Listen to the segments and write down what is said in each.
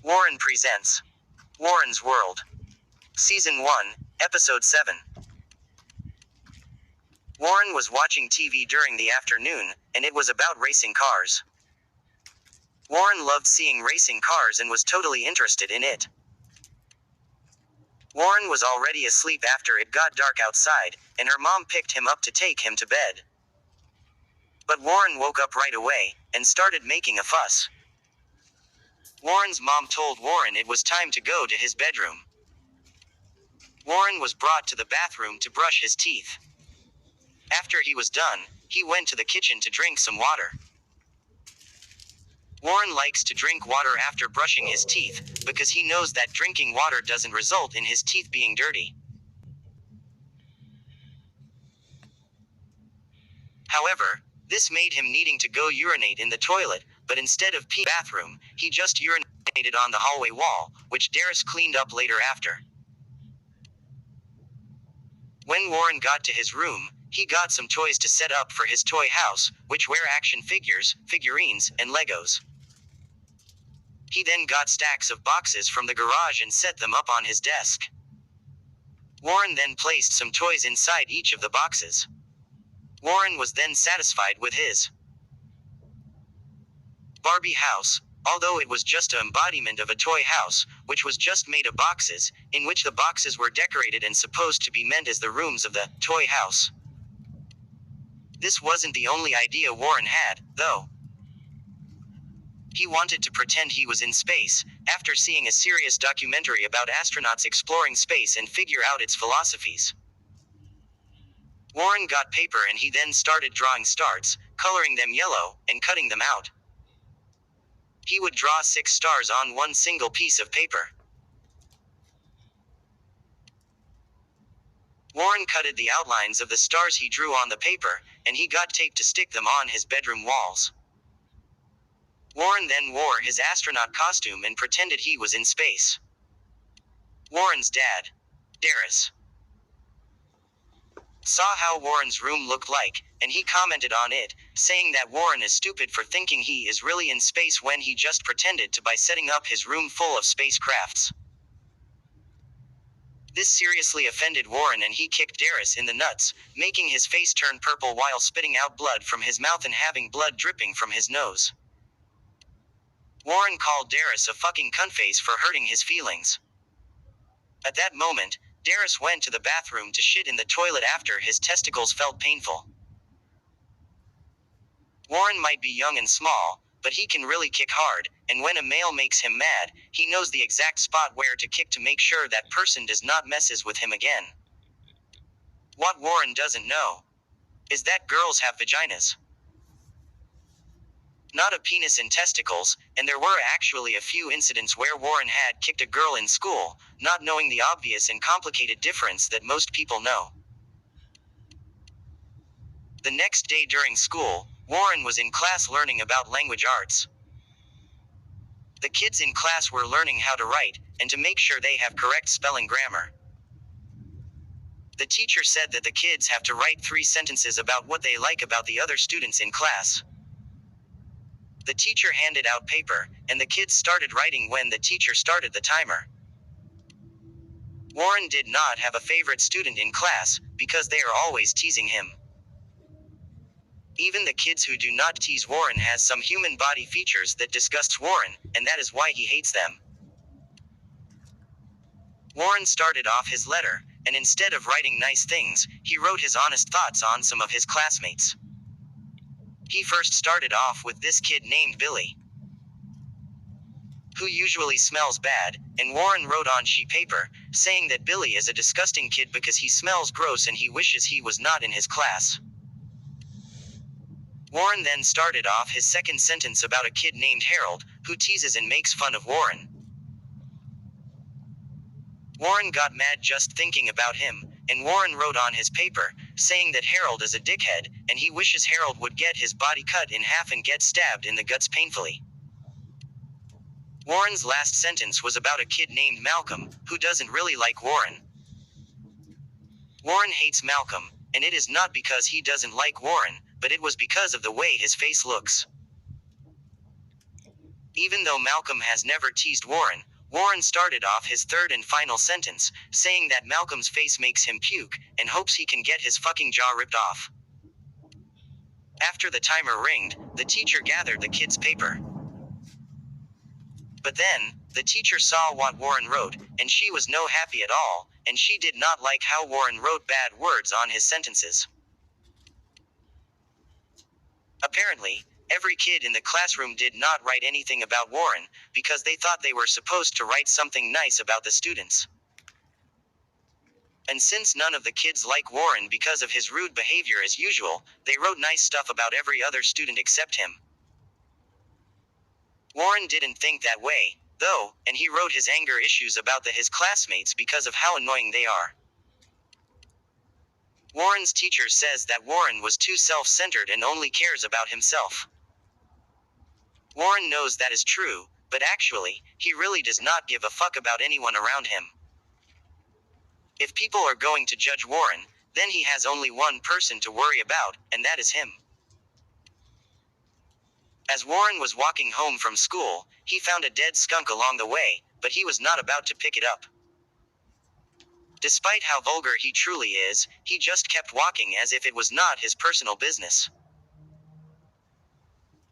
Warren presents Warren's World. Season 1, Episode 7. Warren was watching TV during the afternoon, and it was about racing cars. Warren loved seeing racing cars and was totally interested in it. Warren was already asleep after it got dark outside, and her mom picked him up to take him to bed. But Warren woke up right away, and started making a fuss. Warren's mom told Warren it was time to go to his bedroom. Warren was brought to the bathroom to brush his teeth. After he was done, he went to the kitchen to drink some water. Warren likes to drink water after brushing his teeth, because he knows that drinking water doesn't result in his teeth being dirty. However, this made him needing to go urinate in the toilet, but instead of pee bathroom, he just urinated on the hallway wall, which Darius cleaned up later after. When Warren got to his room, he got some toys to set up for his toy house, which were action figures, figurines, and Legos. He then got stacks of boxes from the garage and set them up on his desk. Warren then placed some toys inside each of the boxes. Warren was then satisfied with his Barbie house, although it was just an embodiment of a toy house, which was just made of boxes, in which the boxes were decorated and supposed to be meant as the rooms of the toy house. This wasn't the only idea Warren had, though. He wanted to pretend he was in space, after seeing a serious documentary about astronauts exploring space and figure out its philosophies. Warren got paper and he then started drawing stars, coloring them yellow, and cutting them out. He would draw 6 stars on one single piece of paper. Warren cutted the outlines of the stars he drew on the paper, and he got tape to stick them on his bedroom walls. Warren then wore his astronaut costume and pretended he was in space. Warren's dad, Darius, saw how Warren's room looked like, and he commented on it, saying that Warren is stupid for thinking he is really in space when he just pretended to by setting up his room full of spacecrafts. This seriously offended Warren and he kicked Darius in the nuts, making his face turn purple while spitting out blood from his mouth and having blood dripping from his nose. Warren called Darius a fucking cuntface for hurting his feelings. At that moment, Darius went to the bathroom to shit in the toilet after his testicles felt painful. Warren might be young and small, but he can really kick hard, and when a male makes him mad, he knows the exact spot where to kick to make sure that person does not messes with him again. What Warren doesn't know is that girls have vaginas, not a penis and testicles, and there were actually a few incidents where Warren had kicked a girl in school, not knowing the obvious and complicated difference that most people know. The next day during school, Warren was in class learning about language arts. The kids in class were learning how to write, and to make sure they have correct spelling grammar. The teacher said that the kids have to write 3 sentences about what they like about the other students in class. The teacher handed out paper, and the kids started writing when the teacher started the timer. Warren did not have a favorite student in class, because they are always teasing him. Even the kids who do not tease Warren has some human body features that disgusts Warren, and that is why he hates them. Warren started off his letter, and instead of writing nice things, he wrote his honest thoughts on some of his classmates. He first started off with this kid named Billy, who usually smells bad, and Warren wrote on sheet paper, saying that Billy is a disgusting kid because he smells gross and he wishes he was not in his class. Warren then started off his second sentence about a kid named Harold, who teases and makes fun of Warren. Warren got mad just thinking about him, and Warren wrote on his paper, saying that Harold is a dickhead, and he wishes Harold would get his body cut in half and get stabbed in the guts painfully. Warren's last sentence was about a kid named Malcolm, who doesn't really like Warren. Warren hates Malcolm, and it is not because he doesn't like Warren, but it was because of the way his face looks. Even though Malcolm has never teased Warren, Warren started off his third and final sentence, saying that Malcolm's face makes him puke, and hopes he can get his fucking jaw ripped off. After the timer ringed, the teacher gathered the kids' paper. But then, the teacher saw what Warren wrote, and she was no happy at all, and she did not like how Warren wrote bad words on his sentences. Apparently, every kid in the classroom did not write anything about Warren, because they thought they were supposed to write something nice about the students. And since none of the kids like Warren because of his rude behavior as usual, they wrote nice stuff about every other student except him. Warren didn't think that way, though, and he wrote his anger issues about his classmates because of how annoying they are. Warren's teacher says that Warren was too self-centered and only cares about himself. Warren knows that is true, but actually, he really does not give a fuck about anyone around him. If people are going to judge Warren, then he has only one person to worry about, and that is him. As Warren was walking home from school, he found a dead skunk along the way, but he was not about to pick it up. Despite how vulgar he truly is, he just kept walking as if it was not his personal business.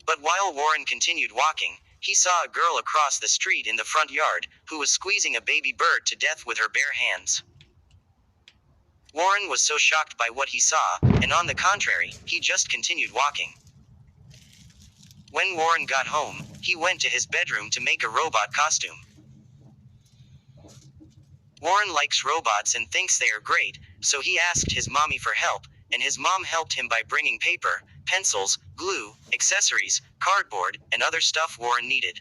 But while Warren continued walking, he saw a girl across the street in the front yard, who was squeezing a baby bird to death with her bare hands. Warren was so shocked by what he saw, and on the contrary, he just continued walking. When Warren got home, he went to his bedroom to make a robot costume. Warren likes robots and thinks they are great, so he asked his mommy for help, and his mom helped him by bringing paper, pencils, glue, accessories, cardboard, and other stuff Warren needed.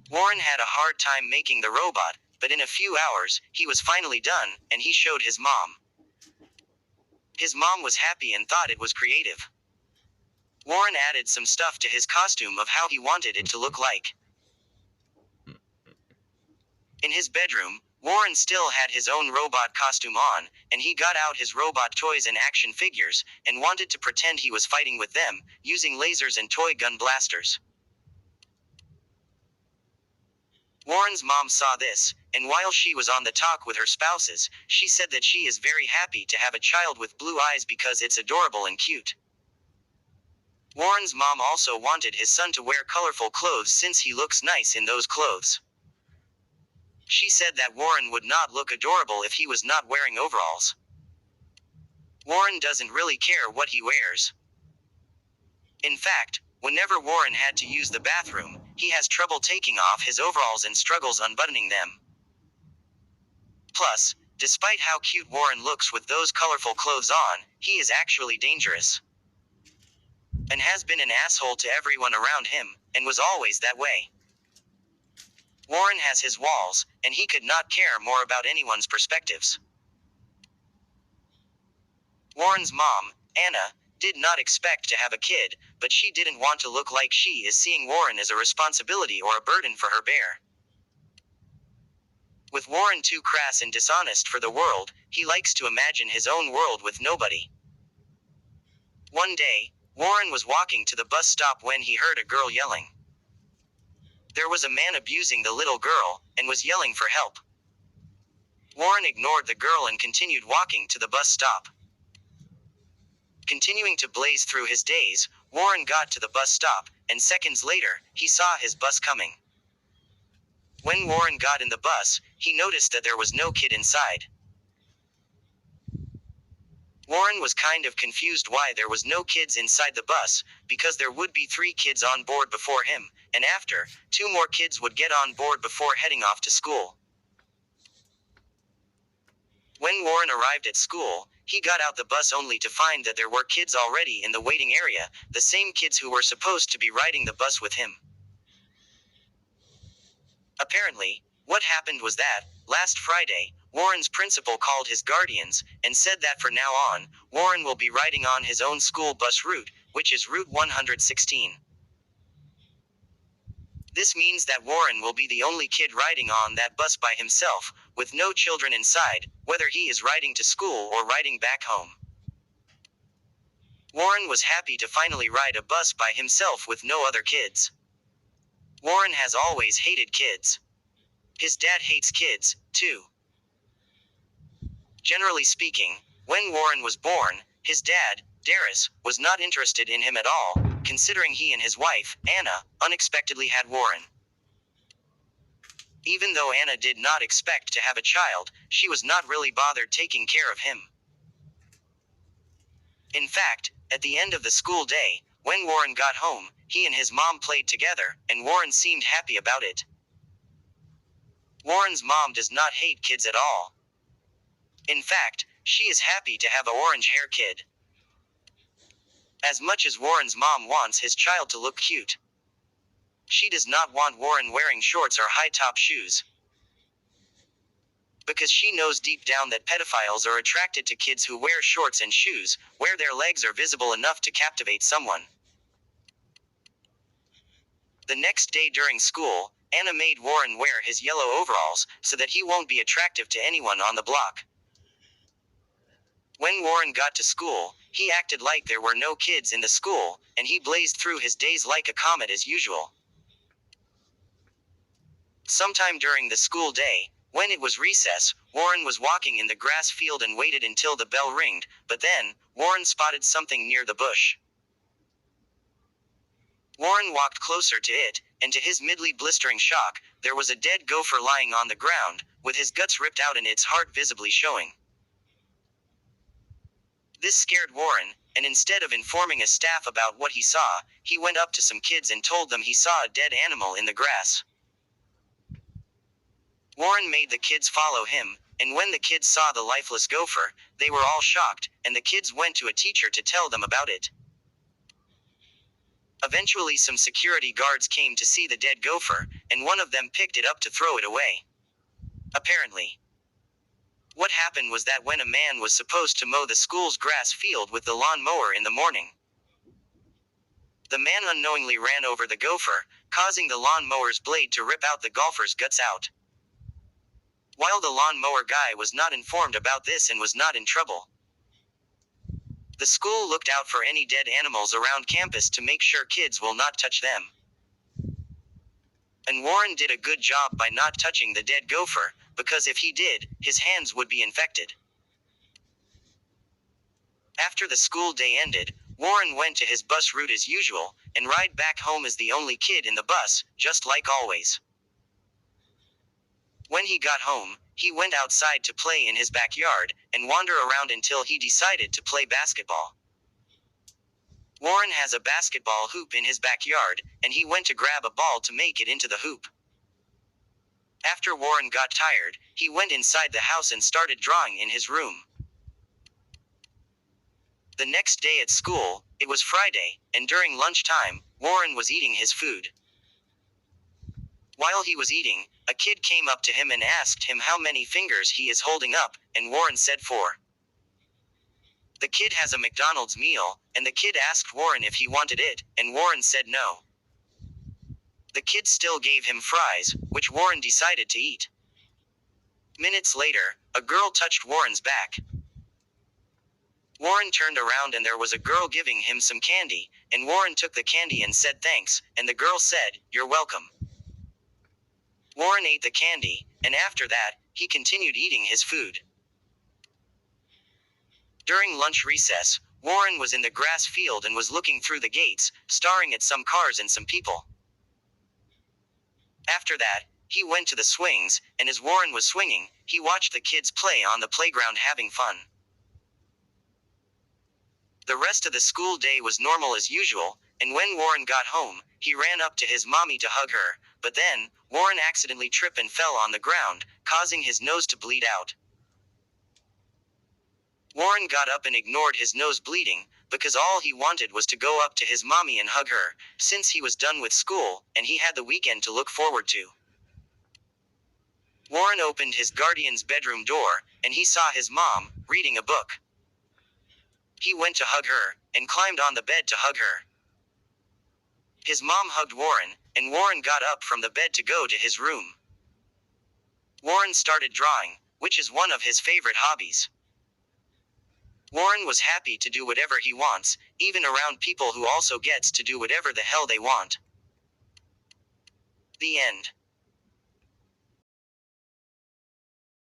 Warren had a hard time making the robot, but in a few hours, he was finally done, and he showed his mom. His mom was happy and thought it was creative. Warren added some stuff to his costume of how he wanted it to look like. In his bedroom, Warren still had his own robot costume on, and he got out his robot toys and action figures, and wanted to pretend he was fighting with them, using lasers and toy gun blasters. Warren's mom saw this, and while she was on the talk with her spouses, she said that she is very happy to have a child with blue eyes because it's adorable and cute. Warren's mom also wanted his son to wear colorful clothes since he looks nice in those clothes. She said that Warren would not look adorable if he was not wearing overalls. Warren doesn't really care what he wears. In fact, whenever Warren had to use the bathroom, he has trouble taking off his overalls and struggles unbuttoning them. Plus, despite how cute Warren looks with those colorful clothes on, he is actually dangerous. And has been an asshole to everyone around him, and was always that way. Warren has his walls, and he could not care more about anyone's perspectives. Warren's mom, Anna, did not expect to have a kid, but she didn't want to look like she is seeing Warren as a responsibility or a burden for her bear. With Warren too crass and dishonest for the world, he likes to imagine his own world with nobody. One day, Warren was walking to the bus stop when he heard a girl yelling. There was a man abusing the little girl, and was yelling for help. Warren ignored the girl and continued walking to the bus stop. Continuing to blaze through his days, Warren got to the bus stop, and seconds later, he saw his bus coming. When Warren got in the bus, he noticed that there was no kid inside. Warren was kind of confused why there was no kids inside the bus, because there would be 3 kids on board before him, and after, 2 more kids would get on board before heading off to school. When Warren arrived at school, he got out the bus only to find that there were kids already in the waiting area, the same kids who were supposed to be riding the bus with him. Apparently, what happened was that, last Friday, Warren's principal called his guardians, and said that from now on, Warren will be riding on his own school bus route, which is Route 116. This means that Warren will be the only kid riding on that bus by himself, with no children inside, whether he is riding to school or riding back home. Warren was happy to finally ride a bus by himself with no other kids. Warren has always hated kids. His dad hates kids, too. Generally speaking, when Warren was born, his dad, Darius, was not interested in him at all, considering he and his wife, Anna, unexpectedly had Warren. Even though Anna did not expect to have a child, she was not really bothered taking care of him. In fact, at the end of the school day, when Warren got home, he and his mom played together, and Warren seemed happy about it. Warren's mom does not hate kids at all. In fact, she is happy to have an orange-hair kid. As much as Warren's mom wants his child to look cute, she does not want Warren wearing shorts or high-top shoes. Because she knows deep down that pedophiles are attracted to kids who wear shorts and shoes, where their legs are visible enough to captivate someone. The next day during school, Anna made Warren wear his yellow overalls, so that he won't be attractive to anyone on the block. When Warren got to school, he acted like there were no kids in the school, and he blazed through his days like a comet as usual. Sometime during the school day, when it was recess, Warren was walking in the grass field and waited until the bell ringed, but then, Warren spotted something near the bush. Warren walked closer to it, and to his midly blistering shock, there was a dead gopher lying on the ground, with his guts ripped out and its heart visibly showing. This scared Warren, and instead of informing his staff about what he saw, he went up to some kids and told them he saw a dead animal in the grass. Warren made the kids follow him, and when the kids saw the lifeless gopher, they were all shocked, and the kids went to a teacher to tell them about it. Eventually some security guards came to see the dead gopher, and one of them picked it up to throw it away. Apparently, what happened was that when a man was supposed to mow the school's grass field with the lawn mower in the morning, the man unknowingly ran over the gopher, causing the lawn mower's blade to rip out the golfer's guts out. While the lawn mower guy was not informed about this and was not in trouble, the school looked out for any dead animals around campus to make sure kids will not touch them. And Warren did a good job by not touching the dead gopher, because if he did, his hands would be infected. After the school day ended, Warren went to his bus route as usual, and ride back home as the only kid in the bus, just like always. When he got home, he went outside to play in his backyard, and wander around until he decided to play basketball. Warren has a basketball hoop in his backyard, and he went to grab a ball to make it into the hoop. After Warren got tired, he went inside the house and started drawing in his room. The next day at school, it was Friday, and during lunchtime, Warren was eating his food. While he was eating, a kid came up to him and asked him how many fingers he is holding up, and Warren said 4. The kid has a McDonald's meal, and the kid asked Warren if he wanted it, and Warren said no. The kid still gave him fries, which Warren decided to eat. Minutes later, a girl touched Warren's back. Warren turned around and there was a girl giving him some candy, and Warren took the candy and said thanks, and the girl said, "You're welcome." Warren ate the candy, and after that, he continued eating his food. During lunch recess, Warren was in the grass field and was looking through the gates, staring at some cars and some people. After that, he went to the swings, and as Warren was swinging, he watched the kids play on the playground having fun. The rest of the school day was normal as usual, and when Warren got home, he ran up to his mommy to hug her, but then, Warren accidentally tripped and fell on the ground, causing his nose to bleed out. Warren got up and ignored his nose bleeding, because all he wanted was to go up to his mommy and hug her, since he was done with school, and he had the weekend to look forward to. Warren opened his guardian's bedroom door, and he saw his mom, reading a book. He went to hug her, and climbed on the bed to hug her. His mom hugged Warren, and Warren got up from the bed to go to his room. Warren started drawing, which is one of his favorite hobbies. Warren was happy to do whatever he wants, even around people who also gets to do whatever the hell they want. The end.